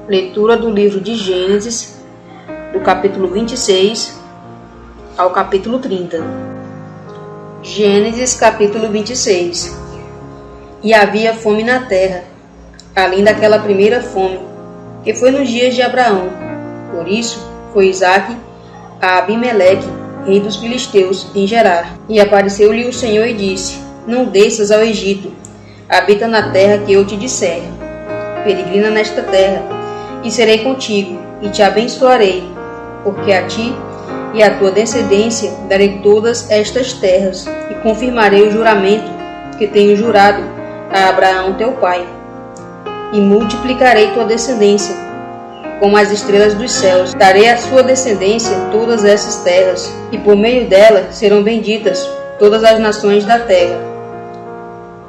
Leitura do livro de Gênesis, do capítulo 26 ao capítulo 30. Gênesis, capítulo 26. E havia fome na terra, além daquela primeira fome, que foi nos dias de Abraão. Por isso foi Isaque a Abimeleque, rei dos filisteus, em Gerar. E apareceu-lhe o Senhor e disse: Não desças ao Egito, habita na terra que eu te disser. Peregrina nesta terra, e serei contigo, e te abençoarei, porque a ti e à tua descendência darei todas estas terras, e confirmarei o juramento que tenho jurado a Abraão teu pai. E multiplicarei tua descendência, como as estrelas dos céus. Darei à sua descendência todas essas terras, e por meio dela serão benditas todas as nações da terra.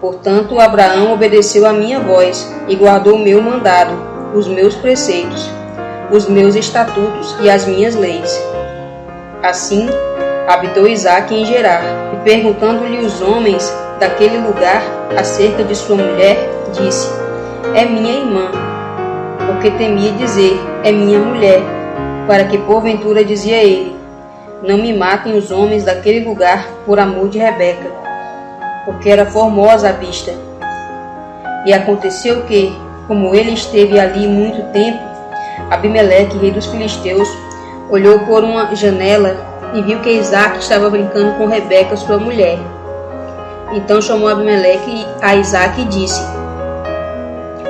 Portanto, Abraão obedeceu à minha voz, e guardou o meu mandado, os meus preceitos, os meus estatutos e as minhas leis. Assim, habitou Isaque em Gerar, e perguntando-lhe os homens daquele lugar acerca de sua mulher, disse: É minha irmã, porque temia dizer: É minha mulher, para que porventura dizia ele: Não me matem os homens daquele lugar por amor de Rebeca, porque era formosa à vista. E aconteceu que, como ele esteve ali muito tempo, Abimeleque, rei dos filisteus, olhou por uma janela e viu que Isaque estava brincando com Rebeca, sua mulher. Então chamou Abimeleque a Isaque e disse: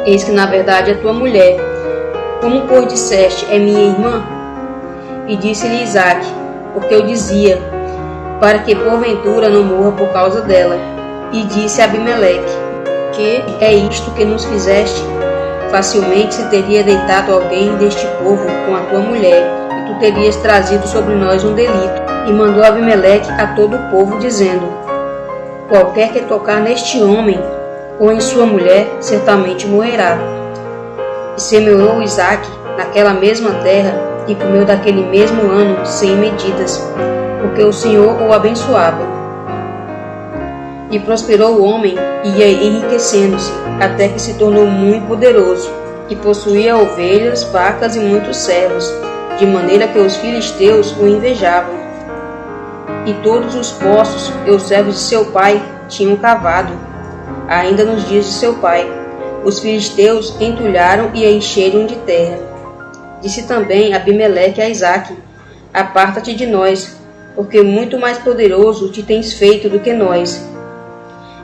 Eis que na verdade é tua mulher. Como pois disseste, é minha irmã? E disse-lhe Isaque: Porque eu dizia, para que porventura não morra por causa dela. E disse a Abimeleque: Que é isto que nos fizeste? Facilmente se teria deitado alguém deste povo com a tua mulher, e tu terias trazido sobre nós um delito. E mandou Abimeleque a todo o povo, dizendo: Qualquer que tocar neste homem ou em sua mulher, certamente morrerá. E semeou Isaque naquela mesma terra, e comeu daquele mesmo ano 100 medidas, porque o Senhor o abençoava. E prosperou o homem, e ia enriquecendo-se, até que se tornou muito poderoso, e possuía ovelhas, vacas e muitos servos, de maneira que os filisteus o invejavam. E todos os poços que os servos de seu pai tinham cavado, ainda nos dias de seu pai, os filisteus entulharam e a encheram de terra. Disse também Abimeleque a Isaque: Aparta-te de nós, porque muito mais poderoso te tens feito do que nós.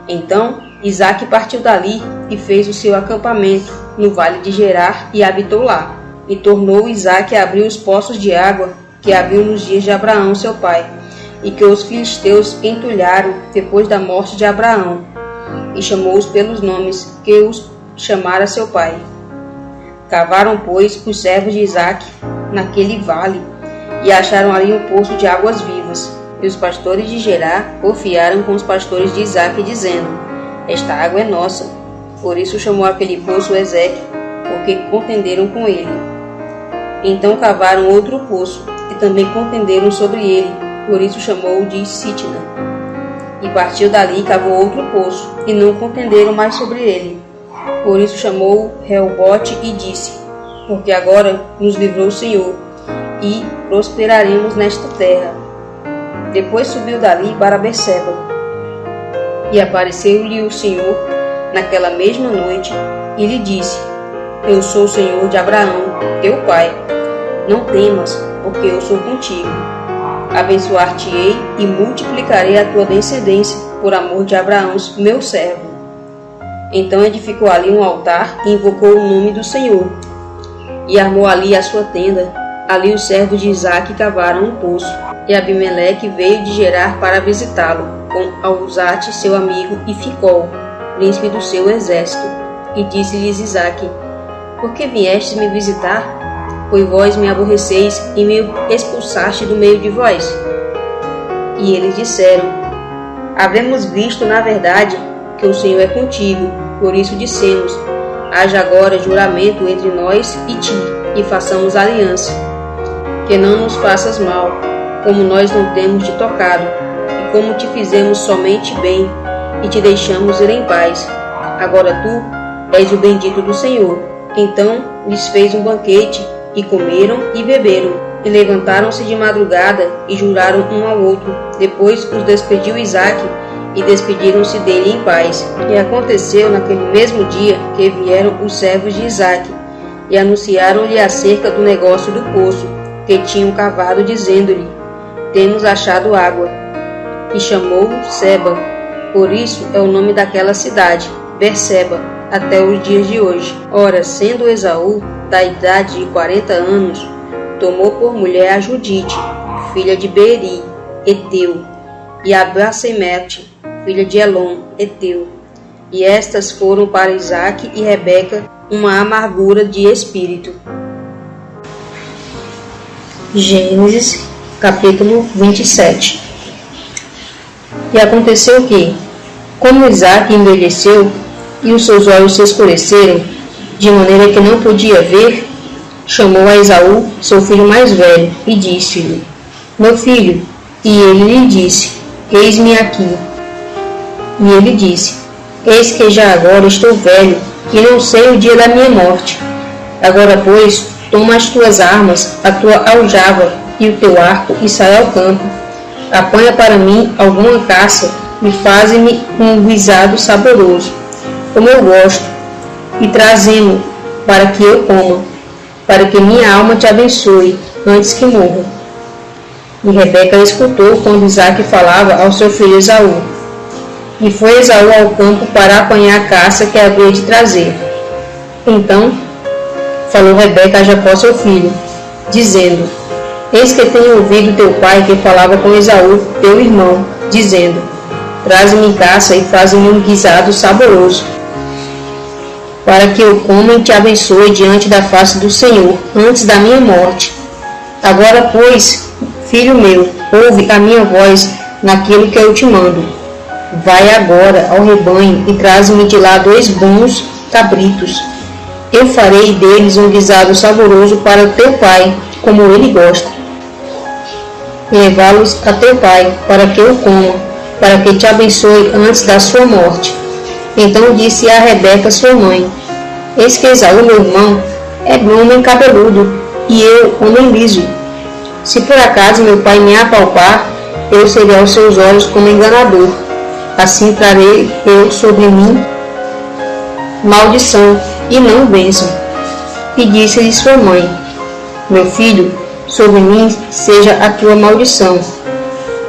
Então Isaque partiu dali e fez o seu acampamento no vale de Gerar e habitou lá. E tornou Isaque a abrir os poços de água que haviam nos dias de Abraão seu pai, e que os filisteus entulharam depois da morte de Abraão, e chamou-os pelos nomes que os chamara seu pai. Cavaram, pois, os servos de Isaque naquele vale, e acharam ali um poço de águas vivas. E os pastores de Gerar confiaram com os pastores de Isaque, dizendo: Esta água é nossa. Por isso chamou aquele poço Ezeque, porque contenderam com ele. Então cavaram outro poço, e também contenderam sobre ele, por isso chamou-o de Sitna. E partiu dali e cavou outro poço, e não contenderam mais sobre ele. Por isso chamou-o Reobote e disse: Porque agora nos livrou o Senhor, e prosperaremos nesta terra. Depois subiu dali para Berseba. E apareceu-lhe o Senhor naquela mesma noite, e lhe disse: Eu sou o Senhor de Abraão, teu pai. Não temas, porque eu sou contigo. Abençoar-te-ei e multiplicarei a tua descendência, por amor de Abraão, meu servo. Então edificou ali um altar e invocou o nome do Senhor. E armou ali a sua tenda. Ali os servos de Isaque cavaram um poço. E Abimeleque veio de Gerar para visitá-lo, com Alzate, seu amigo, e Ficol, príncipe do seu exército. E disse-lhes Isaque: Por que viestes me visitar? Pois vós me aborreceis e me expulsaste do meio de vós. E eles disseram: Havemos visto, na verdade, que o Senhor é contigo, por isso dissemos: Haja agora juramento entre nós e ti, e façamos aliança, que não nos faças mal, como nós não temos te tocado, e como te fizemos somente bem, e te deixamos ir em paz. Agora tu és o bendito do Senhor. Então lhes fez um banquete, e comeram e beberam, e levantaram-se de madrugada, e juraram um ao outro. Depois os despediu Isaque, e despediram-se dele em paz. E aconteceu naquele mesmo dia que vieram os servos de Isaque, e anunciaram-lhe acerca do negócio do poço, que tinham cavado, dizendo-lhe: temos achado água. E chamou-o Seba, por isso é o nome daquela cidade, Berseba, até os dias de hoje. Ora, sendo Esaú da idade de 40 anos, tomou por mulher a Judite, filha de Beeri, Eteu, e a Basemete, filha de Elon, Eteu. E estas foram para Isaque e Rebeca uma amargura de espírito. Gênesis, capítulo 27. E aconteceu que, como Isaque envelheceu e os seus olhos se escureceram, de maneira que não podia ver, chamou a Esaú, seu filho mais velho, e disse-lhe: meu filho. E ele lhe disse: eis-me aqui. E ele disse: eis que já agora estou velho, e não sei o dia da minha morte. Agora, pois, toma as tuas armas, a tua aljava e o teu arco, e sai ao campo. Apanha para mim alguma caça, e faze-me um guisado saboroso, como eu gosto, e traze-mo, para que eu coma, para que minha alma te abençoe, antes que morra. E Rebeca escutou quando Isaque falava ao seu filho Esaú. E foi Esaú ao campo para apanhar a caça que havia de trazer. Então falou Rebeca a Jacó seu filho, dizendo: eis que tenho ouvido teu pai que falava com Esaú, teu irmão, dizendo: traze-me caça e faze-me um guisado saboroso, para que eu coma e te abençoe diante da face do Senhor, antes da minha morte. Agora, pois, filho meu, ouve a minha voz naquilo que eu te mando. Vai agora ao rebanho e traze-me de lá 2 bons cabritos. Eu farei deles um guisado saboroso para teu pai, como ele gosta. Levá-los a teu pai, para que eu coma, para que te abençoe antes da sua morte. Então disse a Rebeca sua mãe: eis que Esaú, meu irmão, é homem cabeludo, e eu homem liso. Se por acaso meu pai me apalpar, eu serei aos seus olhos como enganador. Assim trarei eu sobre mim maldição, e não bênção. E disse-lhe sua mãe: meu filho, sobre mim seja a tua maldição.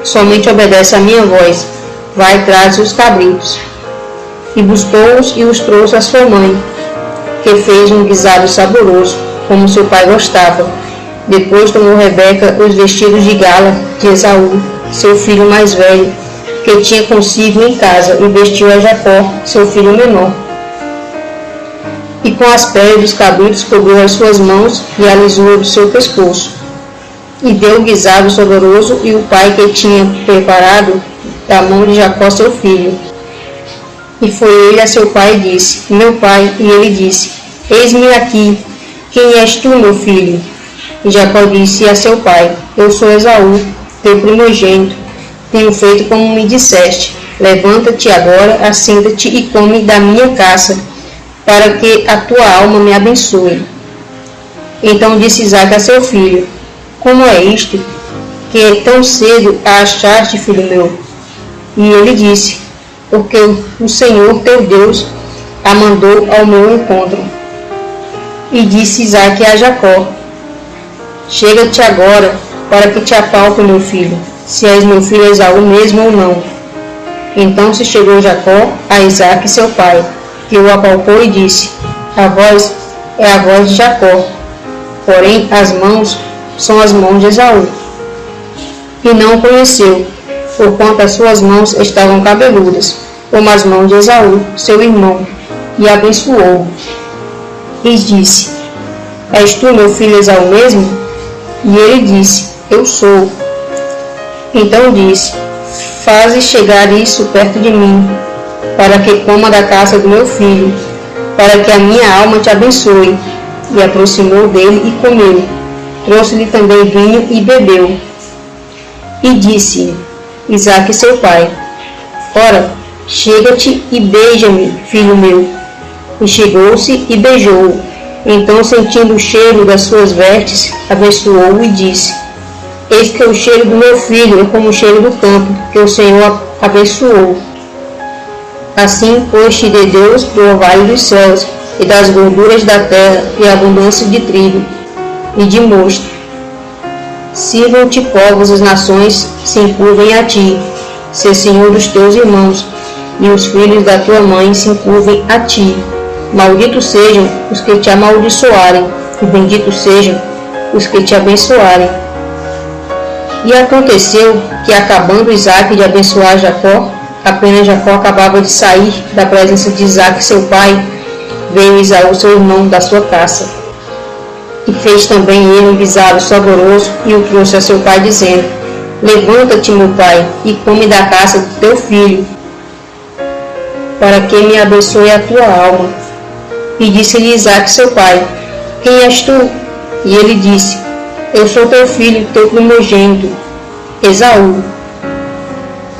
Somente obedece a minha voz. Vai, traz os cabritos. E buscou-os e os trouxe a sua mãe, que fez um guisado saboroso, como seu pai gostava. Depois tomou Rebeca os vestidos de gala de Esaú, seu filho mais velho, que tinha consigo em casa, e vestiu a Jacó, seu filho menor. E com as peles dos cabritos cobriu as suas mãos e a lisura do seu pescoço. E deu o guisado saboroso e o pai que tinha preparado da mão de Jacó, seu filho. E foi ele a seu pai e disse: meu pai. E ele disse: eis-me aqui. Quem és tu, meu filho? E Jacó disse a seu pai: eu sou Esaú, teu primogênito. Tenho feito como me disseste. Levanta-te agora, assenta-te e come da minha caça, para que a tua alma me abençoe. Então disse Isaque a seu filho: como é isto, que tão cedo a achaste, filho meu? E ele disse: porque o Senhor teu Deus a mandou ao meu encontro. E disse Isaque a Jacó: chega-te agora, para que te apalpe, meu filho, se és meu filho Esaú mesmo ou não. Então se chegou Jacó a Isaque seu pai, que o apalpou e disse: a voz é a voz de Jacó, porém as mãos são as mãos de Esaú. E não o conheceu, porquanto as suas mãos estavam cabeludas, como as mãos de Esaú, seu irmão, e abençoou-o. E disse: és tu meu filho Esaú mesmo? E ele disse: eu sou. Então disse: faze chegar isso perto de mim, para que coma da caça do meu filho, para que a minha alma te abençoe. E aproximou dele e comeu. Trouxe-lhe também vinho e bebeu. E disse Isaque seu pai: ora, chega-te e beija-me, filho meu. E chegou-se e beijou-o. Então, sentindo o cheiro das suas vestes, abençoou-o e disse: Eis que o cheiro do meu filho é como o cheiro do campo, que o Senhor abençoou. Assim, pôs-te de Deus do orvalho dos céus, e das gorduras da terra, e abundância de trigo, e de mosto. Sirvam-te povos e nações, se encurvem a ti, ser senhor dos teus irmãos, e os filhos da tua mãe se encurvem a ti. Malditos sejam os que te amaldiçoarem, e benditos sejam os que te abençoarem. E aconteceu que, acabando Isaque de abençoar Jacó, apenas Jacó acabava de sair da presença de Isaque, seu pai, veio Esaú, seu irmão, da sua caça. E fez também ele um guisado saboroso e o trouxe a seu pai, dizendo: Levanta-te, meu pai, e come da caça do teu filho, para que me abençoe a tua alma. E disse-lhe Isaque, seu pai: Quem és tu? E ele disse: Eu sou teu filho, teu primogênito, Esaú.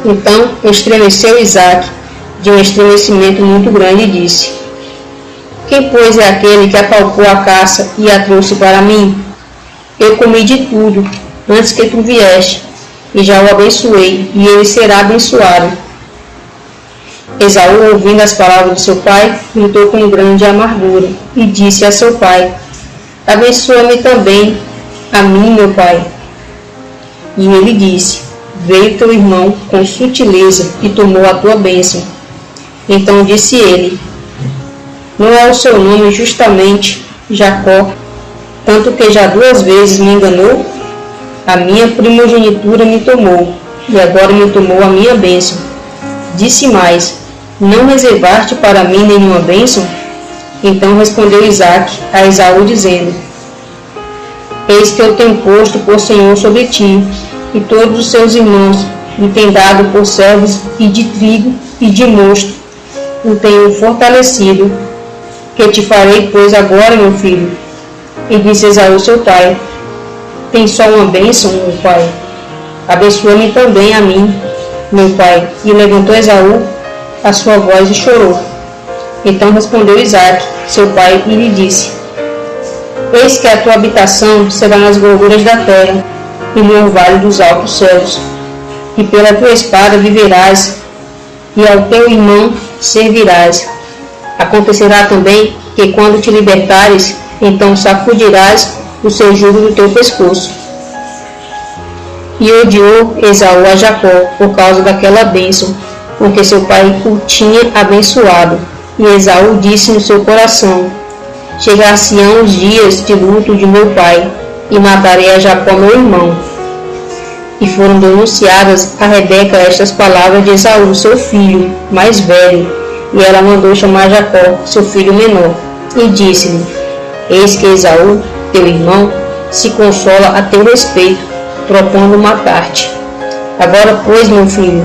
Então estremeceu Isaque de um estremecimento muito grande e disse: Quem, pois, é aquele que apalpou a caça e a trouxe para mim? Eu comi de tudo, antes que tu vieste, e já o abençoei, e ele será abençoado. Esaú, ouvindo as palavras de seu pai, gritou com grande amargura, e disse a seu pai: Abençoa-me também, a mim, meu pai. E ele disse: Veio teu irmão com sutileza e tomou a tua bênção. Então disse ele: Não é o seu nome justamente Jacó, tanto que já 2 vezes me enganou? A minha primogenitura me tomou, e agora me tomou a minha bênção. Disse mais: Não reservaste para mim nenhuma bênção? Então respondeu Isaque a Esaú, dizendo: Eis que eu tenho posto por senhor sobre ti, e todos os seus irmãos me têm dado por servos, e de trigo e de mosto o tenho fortalecido. Que te farei, pois, agora, meu filho? E disse Esaú, seu pai: Tem só uma bênção, meu pai? Abençoa-me também a mim, meu pai. E levantou Esaú a sua voz e chorou. Então respondeu Isaque, seu pai, e lhe disse: Eis que a tua habitação será nas gorduras da terra, e no orvalho dos altos céus. E pela tua espada viverás, e ao teu irmão servirás. Acontecerá também que, quando te libertares, então sacudirás o seu jugo do teu pescoço. E odiou Esaú a Jacó por causa daquela bênção, porque seu pai o tinha abençoado. E Esaú disse no seu coração: Chegar-se-ão os dias de luto de meu pai, e matarei a Jacó, meu irmão. E foram denunciadas a Rebeca estas palavras de Esaú, seu filho mais velho, e ela mandou chamar Jacó, seu filho menor, e disse-lhe: Eis que Esaú, teu irmão, se consola a teu respeito, propondo matar-te. Agora, pois, meu filho,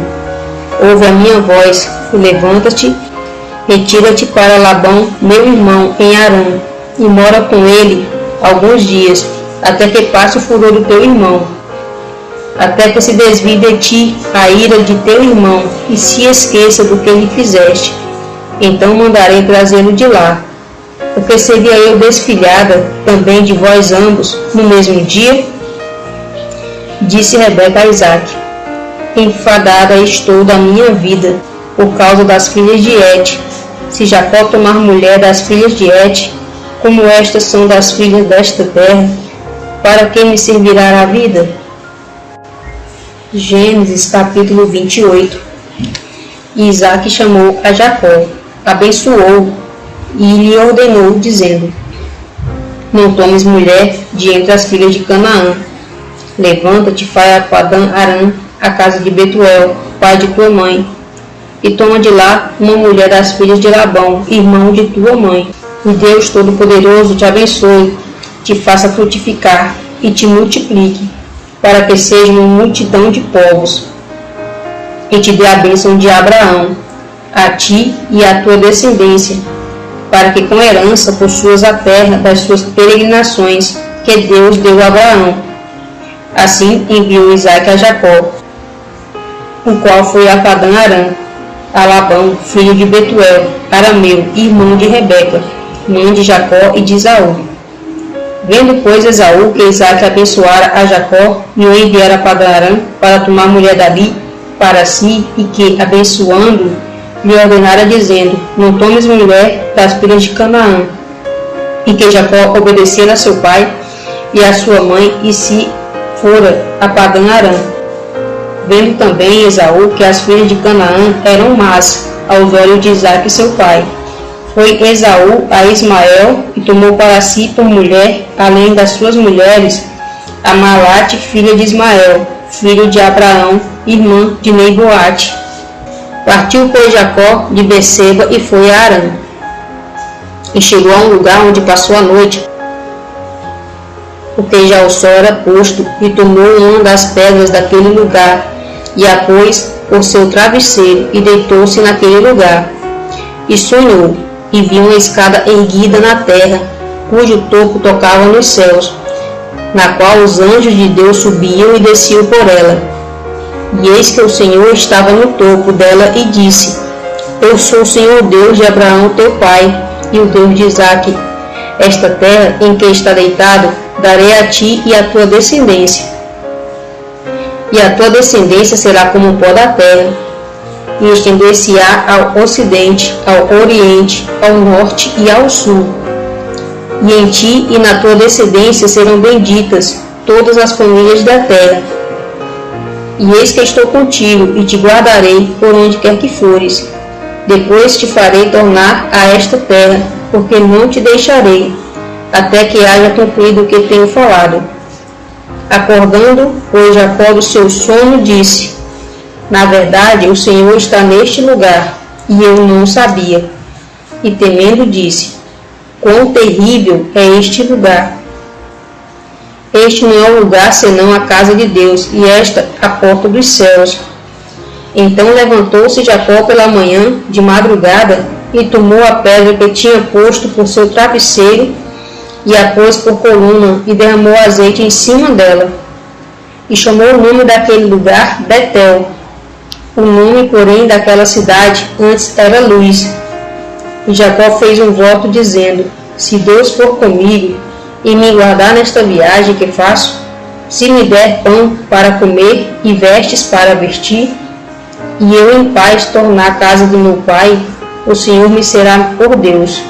ouve a minha voz, e levanta-te, retira-te para Labão, meu irmão, em Harã, e mora com ele alguns dias, até que passe o furor do teu irmão, até que se desvie de ti a ira de teu irmão, e se esqueça do que lhe fizeste. Então mandarei trazê-lo de lá, porque seria eu desfilhada também de vós ambos no mesmo dia? Disse Rebeca a Isaque: Enfadada estou da minha vida por causa das filhas de Et. Se Jacó tomar mulher das filhas de Et, como estas são das filhas desta terra, para que me servirá a vida? Gênesis capítulo 28. E Isaque chamou a Jacó, abençoou e lhe ordenou, dizendo: Não tomes mulher de entre as filhas de Canaã. Levanta-te, vai a Padã-Arã, a casa de Betuel, pai de tua mãe, e toma de lá uma mulher das filhas de Labão, irmão de tua mãe. E Deus Todo-Poderoso te abençoe, te faça frutificar e te multiplique, para que seja uma multidão de povos, e te dê a bênção de Abraão, a ti e à tua descendência, para que com herança possuas a terra das suas peregrinações, que Deus deu a Abraão. Assim enviou Isaque a Jacó, o qual foi a Padã-Arã, a Labão, filho de Betuel, arameu, irmão de Rebeca, mãe de Jacó e de Esaú. Vendo, pois, Esaú que Isaque abençoara a Jacó e o enviara a Padã-Arã para tomar mulher dali para si, e que, abençoando, lhe ordenara, dizendo: não tomes mulher das filhas de Canaã, e que Jacó obedecera a seu pai e a sua mãe, e se fora a Padã-Arã. Vendo também Esaú que as filhas de Canaã eram más aos olhos de Isaque seu pai, foi Esaú a Ismael e tomou para si por mulher, além das suas mulheres, a Malate, filha de Ismael, filho de Abraão, irmã de Neiboate. Partiu, pois, Jacó de Beceba e foi a Harã. E chegou a um lugar onde passou a noite, porque já o sol era posto, e tomou uma das pedras daquele lugar, e a pôs por seu travesseiro, e deitou-se naquele lugar. E sonhou, e viu uma escada erguida na terra, cujo topo tocava nos céus, na qual os anjos de Deus subiam e desciam por ela. E eis que o Senhor estava no topo dela e disse: eu sou o Senhor Deus de Abraão teu pai, e o Deus de Isaque. Esta terra em que está deitado darei a ti e à tua descendência. E a tua descendência será como o pó da terra, e estender-se-á ao ocidente, ao oriente, ao norte e ao sul. E em ti e na tua descendência serão benditas todas as famílias da terra. E eis que estou contigo, e te guardarei por onde quer que fores. Depois te farei tornar a esta terra, porque não te deixarei, até que haja cumprido o que tenho falado. Acordando, pois, Jacó do seu sono, disse: na verdade, o Senhor está neste lugar, e eu não sabia. E temendo, disse: quão terrível é este lugar! Este não é um lugar senão a casa de Deus, e esta a porta dos céus. Então levantou-se Jacó pela manhã, de madrugada, e tomou a pedra que tinha posto por seu travesseiro, e a pôs por coluna, e derramou azeite em cima dela. E chamou o nome daquele lugar Betel. O nome, porém, daquela cidade antes era Luz. E Jacó fez um voto, dizendo: se Deus for comigo e me guardar nesta viagem que faço, se me der pão para comer e vestes para vestir, e eu em paz tornar a casa de meu pai, o Senhor me será por Deus.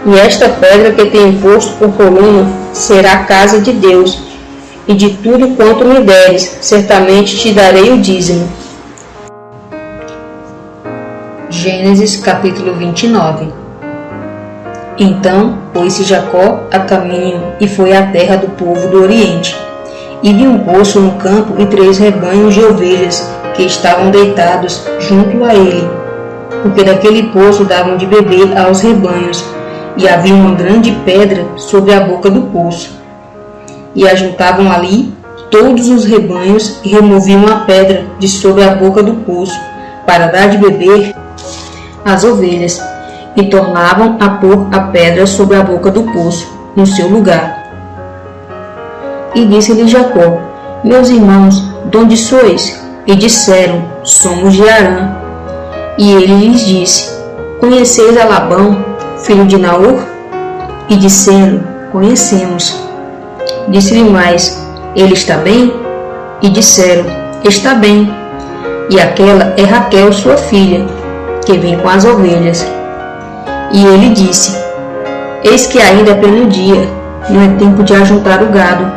E esta pedra que tenho posto por coluna será a casa de Deus, e de tudo quanto me deres, certamente te darei o dízimo. Gênesis capítulo 29. Então pôs-se Jacó a caminho e foi à terra do povo do Oriente, e viu um poço no campo e 3 rebanhos de ovelhas que estavam deitados junto a ele, porque daquele poço davam de beber aos rebanhos, e havia uma grande pedra sobre a boca do poço. E ajuntavam ali todos os rebanhos e removiam a pedra de sobre a boca do poço, para dar de beber às ovelhas, e tornavam a pôr a pedra sobre a boca do poço, no seu lugar. E disse-lhe Jacó: meus irmãos, de onde sois? E disseram: somos de Harã. E ele lhes disse: conheceis a Labão, filho de Naor? E disseram: conhecemos. Disse-lhe mais: ele está bem? E disseram: está bem. E aquela é Raquel, sua filha, que vem com as ovelhas. E ele disse: eis que ainda é pleno dia, não é tempo de ajuntar o gado.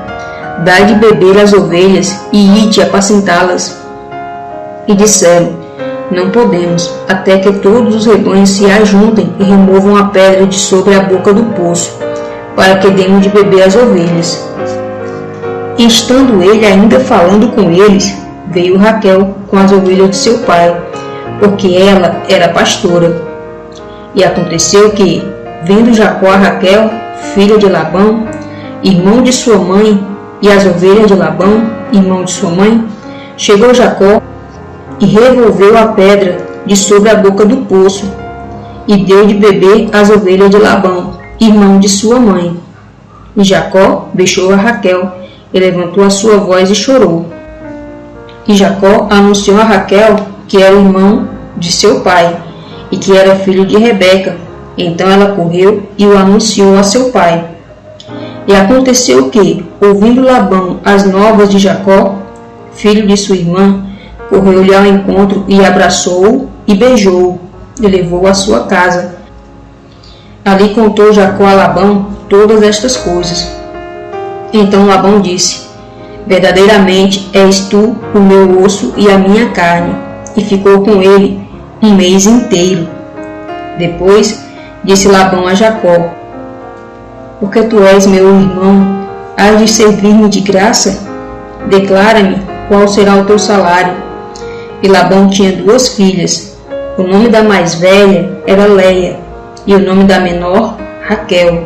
Dai de beber às ovelhas e ide apacentá-las. E disseram: não podemos, até que todos os rebanhos se ajuntem e removam a pedra de sobre a boca do poço, para que demos de beber às ovelhas. E estando ele ainda falando com eles, veio Raquel com as ovelhas de seu pai, porque ela era pastora. E aconteceu que, vendo Jacó a Raquel, filha de Labão, irmão de sua mãe, e as ovelhas de Labão, irmão de sua mãe, chegou Jacó e revolveu a pedra de sobre a boca do poço, e deu de beber às ovelhas de Labão, irmão de sua mãe. E Jacó deixou a Raquel, e levantou a sua voz e chorou. E Jacó anunciou a Raquel que era irmão de seu pai, e que era filho de Rebeca, Então ela correu e o anunciou a seu pai. E aconteceu que, ouvindo Labão as novas de Jacó, filho de sua irmã, correu-lhe ao encontro e abraçou-o e beijou-o e levou-o à sua casa. Ali contou Jacó a Labão todas estas coisas. Então Labão disse: verdadeiramente és tu o meu osso e a minha carne. E ficou com ele um mês inteiro. Depois disse Labão a Jacó: porque tu és meu irmão, hás de servir-me de graça? Declara-me qual será o teu salário. E Labão tinha 2 filhas. O nome da mais velha era Leia, e o nome da menor, Raquel.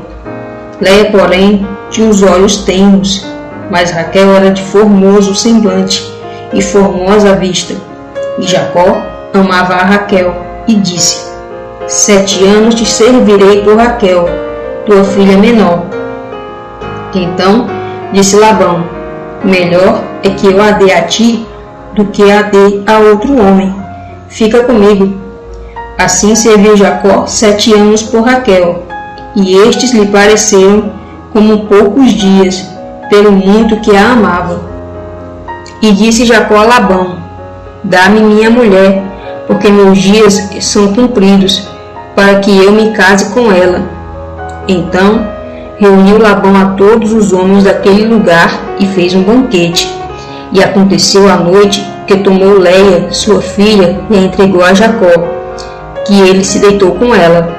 Leia, porém, tinha os olhos tenros, mas Raquel era de formoso semblante e formosa vista. E Jacó amava a Raquel e disse: 7 anos te servirei por Raquel, tua filha menor. Então disse Labão: melhor é que eu a dê a ti do que a dê a outro homem. Fica comigo. Assim serviu Jacó 7 anos por Raquel, e estes lhe pareceram como poucos dias, pelo muito que a amava. E disse Jacó a Labão: dá-me minha mulher, porque meus dias são cumpridos, para que eu me case com ela. Então reuniu Labão a todos os homens daquele lugar e fez um banquete. E aconteceu à noite que tomou Leia, sua filha, e a entregou a Jacó, que ele se deitou com ela.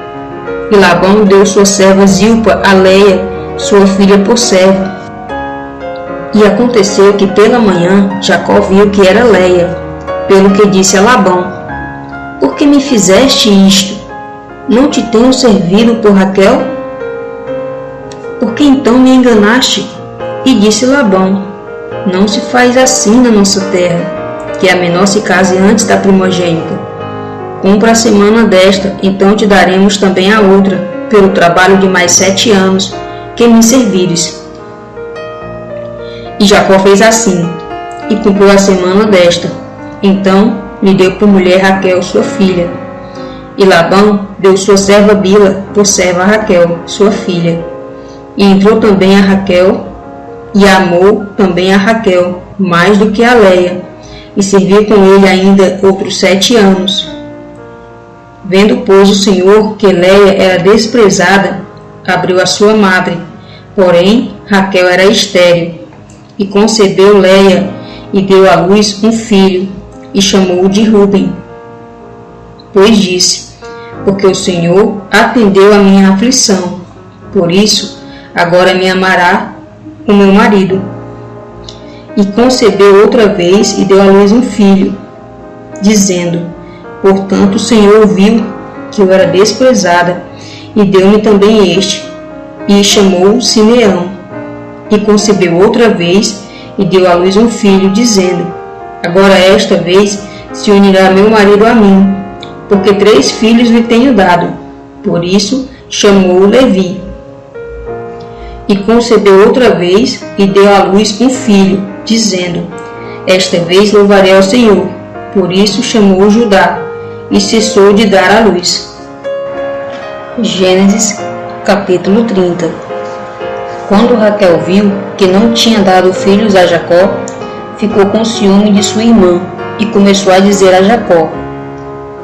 E Labão deu sua serva Zilpa a Leia, sua filha, por serva. E aconteceu que pela manhã Jacó viu que era Leia, pelo que disse a Labão: por que me fizeste isto? Não te tenho servido por Raquel? Por que então me enganaste? E disse Labão: não se faz assim na nossa terra, que a menor se case antes da primogênita. Cumpra a semana desta, então te daremos também a outra, pelo trabalho de mais 7 anos, que me servires. E Jacó fez assim, e cumpriu a semana desta. Então lhe deu por mulher Raquel, sua filha. E Labão deu sua serva Bila por serva a Raquel, sua filha. E entrou também a Raquel, e amou também a Raquel, mais do que a Leia, e serviu com ele ainda outros 7 anos. Vendo, pois, o Senhor que Leia era desprezada, abriu a sua madre, porém Raquel era estéril. E concebeu Leia, e deu à luz um filho, e chamou-o de Ruben. Pois disse: porque o Senhor atendeu a minha aflição, por isso agora me amará o meu marido. E concebeu outra vez e deu à luz um filho, dizendo: portanto o Senhor viu que eu era desprezada, e deu-me também este, e chamou-o Simeão. E concebeu outra vez e deu à luz um filho, dizendo: agora esta vez se unirá meu marido a mim, porque 3 filhos lhe tenho dado. Por isso chamou-o Levi. E concebeu outra vez e deu à luz um filho, dizendo: esta vez louvarei ao Senhor. Por isso chamou-o Judá, e cessou de dar à luz. Gênesis capítulo 30. Quando Raquel viu que não tinha dado filhos a Jacó, ficou com ciúme de sua irmã, e começou a dizer a Jacó: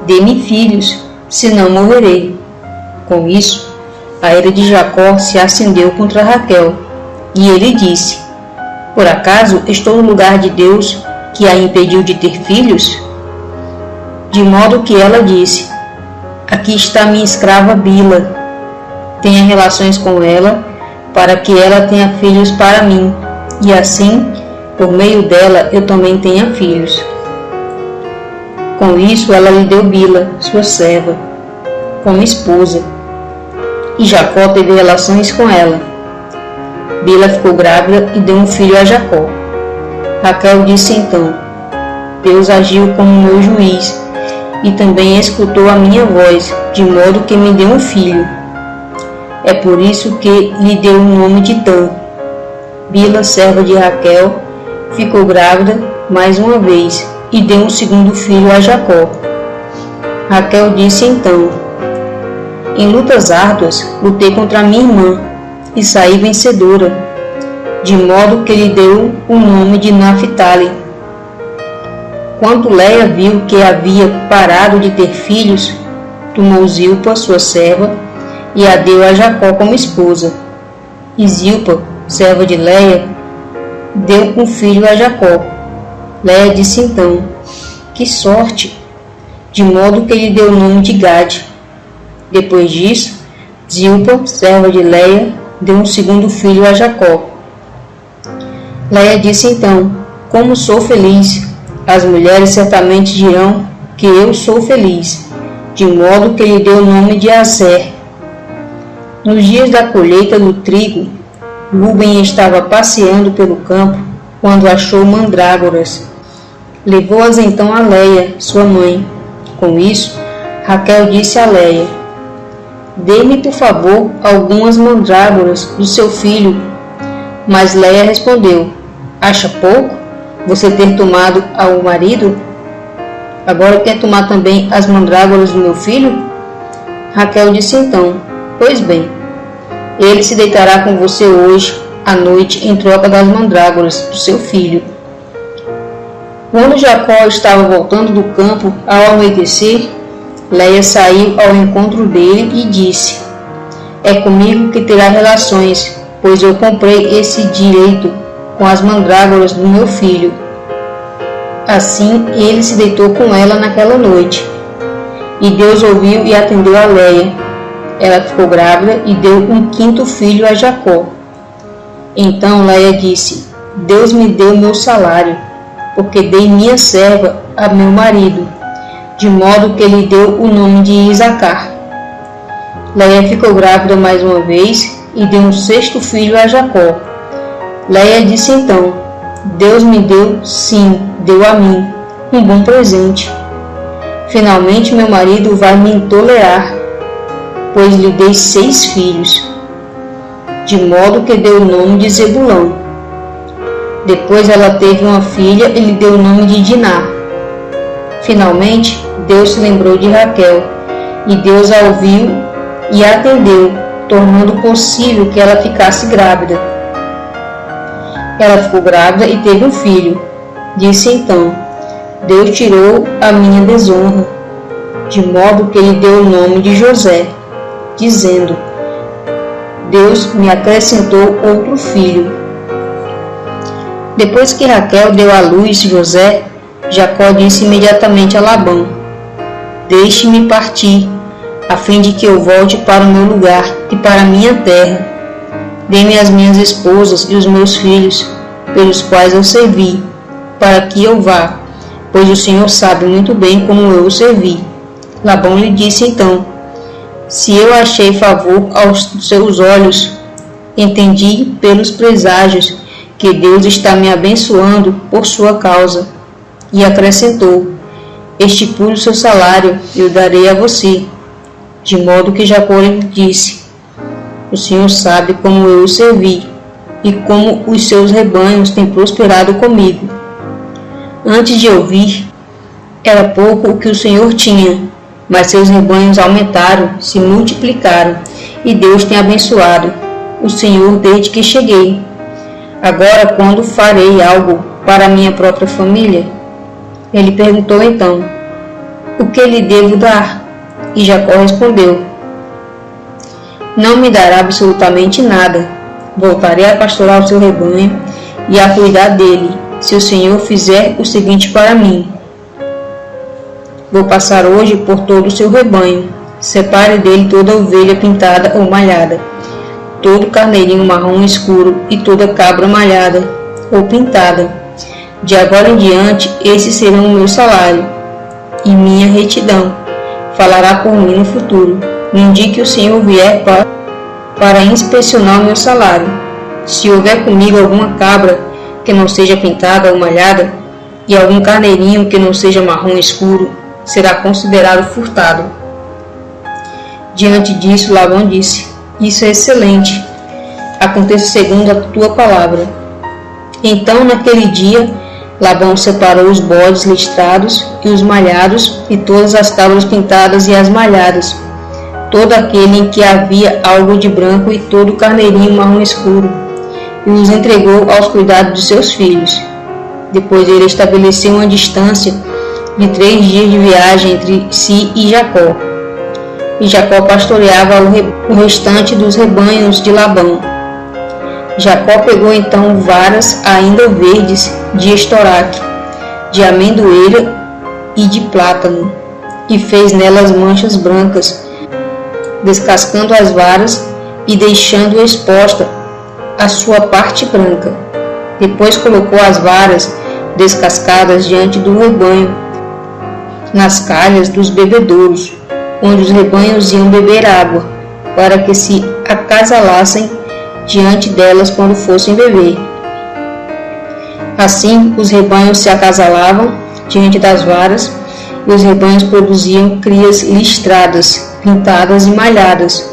dê-me filhos, senão morrerei. Com isso, a ira de Jacó se acendeu contra Raquel, e ele disse: por acaso estou no lugar de Deus, que a impediu de ter filhos? De modo que ela disse: aqui está minha escrava Bila, tenha relações com ela, para que ela tenha filhos para mim, e assim, por meio dela, eu também tenha filhos. Com isso, ela lhe deu Bila, sua serva, como esposa, e Jacó teve relações com ela. Bila ficou grávida e deu um filho a Jacó. Raquel disse então: Deus agiu como meu juiz, e também escutou a minha voz, de modo que me deu um filho. É por isso que lhe deu o nome de Dan. Bila, serva de Raquel, ficou grávida mais uma vez e deu um segundo filho a Jacó. Raquel disse então: em lutas árduas, lutei contra minha irmã e saí vencedora, de modo que lhe deu o nome de Naphtali. Quando Leia viu que havia parado de ter filhos, tomou Zilpa, sua serva, e a deu a Jacó como esposa. E Zilpa, serva de Leia, deu um filho a Jacó. Leia disse então: que sorte! De modo que lhe deu o nome de Gade. Depois disso, Zilpa, serva de Leia, deu um segundo filho a Jacó. Leia disse então: como sou feliz! As mulheres certamente dirão que eu sou feliz, de modo que lhe deu o nome de Aser. Nos dias da colheita do trigo, Rúben estava passeando pelo campo quando achou mandrágoras. Levou-as então a Leia, sua mãe. Com isso, Raquel disse a Leia: dê-me, por favor, algumas mandrágoras do seu filho. Mas Leia respondeu: acha pouco você ter tomado ao marido? Agora quer tomar também as mandrágoras do meu filho? Raquel disse então: pois bem, ele se deitará com você hoje à noite em troca das mandrágoras do seu filho. Quando Jacó estava voltando do campo ao anoitecer, Leia saiu ao encontro dele e disse: é comigo que terá relações, pois eu comprei esse direito com as mandrágoras do meu filho. Assim ele se deitou com ela naquela noite. E Deus ouviu e atendeu a Leia. Ela ficou grávida e deu um quinto filho a Jacó. Então Leia disse: Deus me deu meu salário, porque dei minha serva a meu marido, de modo que lhe deu o nome de Isacar. Leia ficou grávida mais uma vez e deu um sexto filho a Jacó. Leia disse então: Deus me deu, sim, deu a mim, um bom presente. Finalmente meu marido vai me tolerar, pois lhe dei 6 filhos, de modo que deu o nome de Zebulão. Depois ela teve uma filha e lhe deu o nome de Diná. Finalmente Deus se lembrou de Raquel, e Deus a ouviu e a atendeu, tornando possível que ela ficasse grávida. Ela ficou grávida e teve um filho. Disse então: Deus tirou a minha desonra, de modo que lhe deu o nome de José, dizendo: Deus me acrescentou outro filho. Depois que Raquel deu à luz José, Jacó disse imediatamente a Labão: Deixe-me partir, a fim de que eu volte para o meu lugar e para a minha terra. Dê-me as minhas esposas e os meus filhos, pelos quais eu servi, para que eu vá, pois o Senhor sabe muito bem como eu o servi. Labão lhe disse então: Se eu achei favor aos seus olhos, entendi pelos preságios que Deus está me abençoando por sua causa. E acrescentou: Estipule o seu salário e o darei a você. De modo que Jacó lhe disse: O Senhor sabe como eu o servi, e como os seus rebanhos têm prosperado comigo. Antes de eu vir, era pouco o que o Senhor tinha, mas seus rebanhos aumentaram, se multiplicaram, e Deus tem abençoado o Senhor desde que cheguei. Agora, quando farei algo para a minha própria família? Ele perguntou então: O que lhe devo dar? E Jacó respondeu: Não me dará absolutamente nada. Voltarei a pastorar o seu rebanho e a cuidar dele, se o Senhor fizer o seguinte para mim. Vou passar hoje por todo o seu rebanho. Separe dele toda ovelha pintada ou malhada, todo carneirinho marrom escuro e toda cabra malhada ou pintada. De agora em diante, esses serão o meu salário e minha retidão. Falará por mim no futuro, no dia que o Senhor vier para inspecionar o meu salário. Se houver comigo alguma cabra que não seja pintada ou malhada, e algum carneirinho que não seja marrom escuro, será considerado furtado. Diante disso, Labão disse: Isso é excelente. Aconteça segundo a tua palavra. Então, naquele dia, Labão separou os bodes listrados e os malhados, e todas as cabras pintadas e as malhadas. todo aquele em que havia algo de branco e todo carneirinho marrom escuro, e os entregou aos cuidados de seus filhos. Depois ele estabeleceu uma distância de 3 dias de viagem entre si e Jacó. E Jacó pastoreava o restante dos rebanhos de Labão. Jacó pegou então varas ainda verdes de estoraque, de amendoeira e de plátano, e fez nelas manchas brancas, descascando as varas e deixando exposta a sua parte branca. Depois colocou as varas descascadas diante do rebanho, nas calhas dos bebedouros, onde os rebanhos iam beber água, para que se acasalassem diante delas quando fossem beber. Assim, os rebanhos se acasalavam diante das varas, e os rebanhos produziam crias listradas, pintadas e malhadas.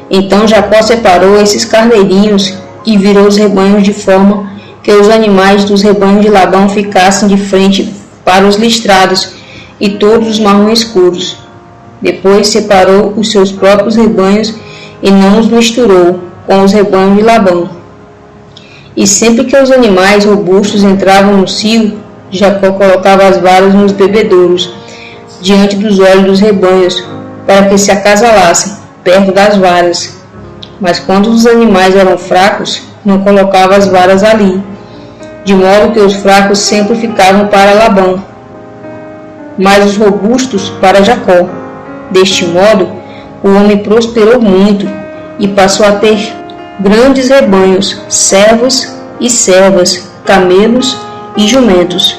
Então Jacó separou esses carneirinhos e virou os rebanhos de forma que os animais dos rebanhos de Labão ficassem de frente para os listrados e todos os marrom escuros. Depois separou os seus próprios rebanhos e não os misturou com os rebanhos de Labão. E sempre que os animais robustos entravam no cio, Jacó colocava as varas nos bebedouros, diante dos olhos dos rebanhos, para que se acasalassem perto das varas. Mas quando os animais eram fracos, não colocava as varas ali, de modo que os fracos sempre ficavam para Labão, mas os robustos para Jacó. Deste modo, o homem prosperou muito e passou a ter grandes rebanhos, servos e servas, camelos e jumentos.